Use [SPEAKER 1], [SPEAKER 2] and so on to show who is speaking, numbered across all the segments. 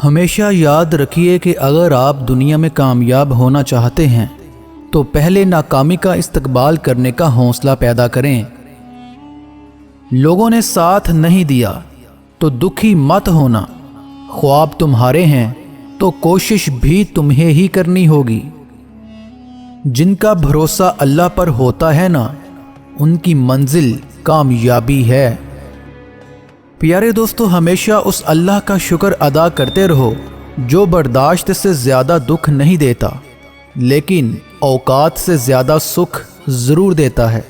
[SPEAKER 1] ہمیشہ یاد رکھیے کہ اگر آپ دنیا میں کامیاب ہونا چاہتے ہیں تو پہلے ناکامی کا استقبال کرنے کا حوصلہ پیدا کریں۔ لوگوں نے ساتھ نہیں دیا تو دکھی مت ہونا، خواب تمہارے ہیں تو کوشش بھی تمہیں ہی کرنی ہوگی۔ جن کا بھروسہ اللہ پر ہوتا ہے نا، ان کی منزل کامیابی ہے۔ پیارے دوستو، ہمیشہ اس اللہ کا شکر ادا کرتے رہو جو برداشت سے زیادہ دکھ نہیں دیتا لیکن اوقات سے زیادہ سکھ ضرور دیتا ہے۔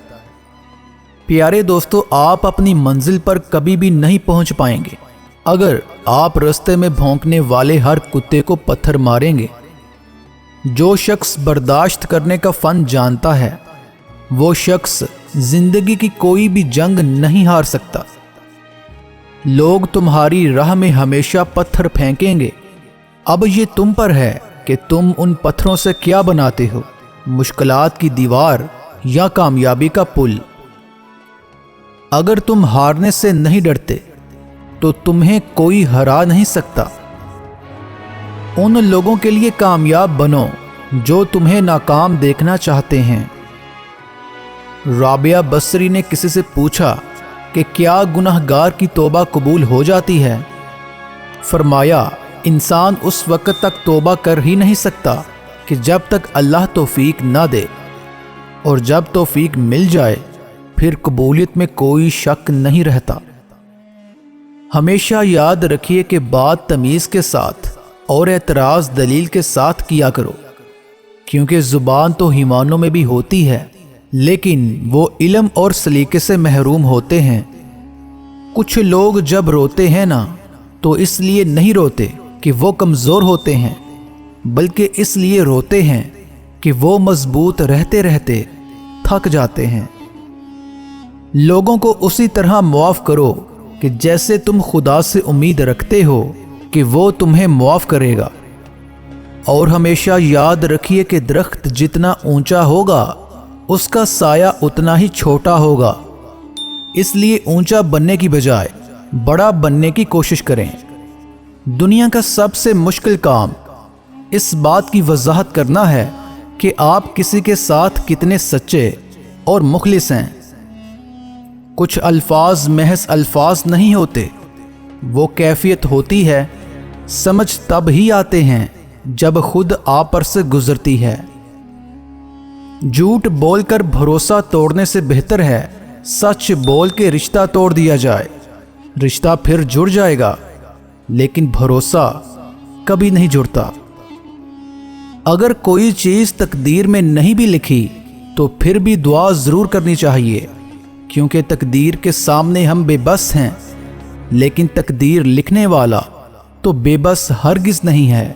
[SPEAKER 1] پیارے دوستو، آپ اپنی منزل پر کبھی بھی نہیں پہنچ پائیں گے اگر آپ راستے میں بھونکنے والے ہر کتے کو پتھر ماریں گے۔ جو شخص برداشت کرنے کا فن جانتا ہے وہ شخص زندگی کی کوئی بھی جنگ نہیں ہار سکتا۔ لوگ تمہاری راہ میں ہمیشہ پتھر پھینکیں گے، اب یہ تم پر ہے کہ تم ان پتھروں سے کیا بناتے ہو، مشکلات کی دیوار یا کامیابی کا پل۔ اگر تم ہارنے سے نہیں ڈرتے تو تمہیں کوئی ہرا نہیں سکتا۔ ان لوگوں کے لیے کامیاب بنو جو تمہیں ناکام دیکھنا چاہتے ہیں۔ رابعہ بصری نے کسی سے پوچھا کہ کیا گنہگار کی توبہ قبول ہو جاتی ہے؟ فرمایا، انسان اس وقت تک توبہ کر ہی نہیں سکتا کہ جب تک اللہ توفیق نہ دے، اور جب توفیق مل جائے پھر قبولیت میں کوئی شک نہیں رہتا۔ ہمیشہ یاد رکھیے کہ بات تمیز کے ساتھ اور اعتراض دلیل کے ساتھ کیا کرو، کیونکہ زبان تو حیوانوں میں بھی ہوتی ہے لیکن وہ علم اور سلیقے سے محروم ہوتے ہیں۔ کچھ لوگ جب روتے ہیں نا تو اس لیے نہیں روتے کہ وہ کمزور ہوتے ہیں، بلکہ اس لیے روتے ہیں کہ وہ مضبوط رہتے رہتے تھک جاتے ہیں۔ لوگوں کو اسی طرح معاف کرو کہ جیسے تم خدا سے امید رکھتے ہو کہ وہ تمہیں معاف کرے گا، اور ہمیشہ یاد رکھیے کہ درخت جتنا اونچا ہوگا اس کا سایہ اتنا ہی چھوٹا ہوگا، اس لیے اونچا بننے کی بجائے بڑا بننے کی کوشش کریں۔ دنیا کا سب سے مشکل کام اس بات کی وضاحت کرنا ہے کہ آپ کسی کے ساتھ کتنے سچے اور مخلص ہیں۔ کچھ الفاظ محض الفاظ نہیں ہوتے، وہ کیفیت ہوتی ہے۔ سمجھ تب ہی آتے ہیں جب خود آپ پر سے گزرتی ہے۔ جھوٹ بول کر بھروسہ توڑنے سے بہتر ہے سچ بول کے رشتہ توڑ دیا جائے۔ رشتہ پھر جڑ جائے گا لیکن بھروسہ کبھی نہیں جڑتا۔ اگر کوئی چیز تقدیر میں نہیں بھی لکھی تو پھر بھی دعا ضرور کرنی چاہیے، کیونکہ تقدیر کے سامنے ہم بے بس ہیں، لیکن تقدیر لکھنے والا تو بے بس ہرگز نہیں ہے۔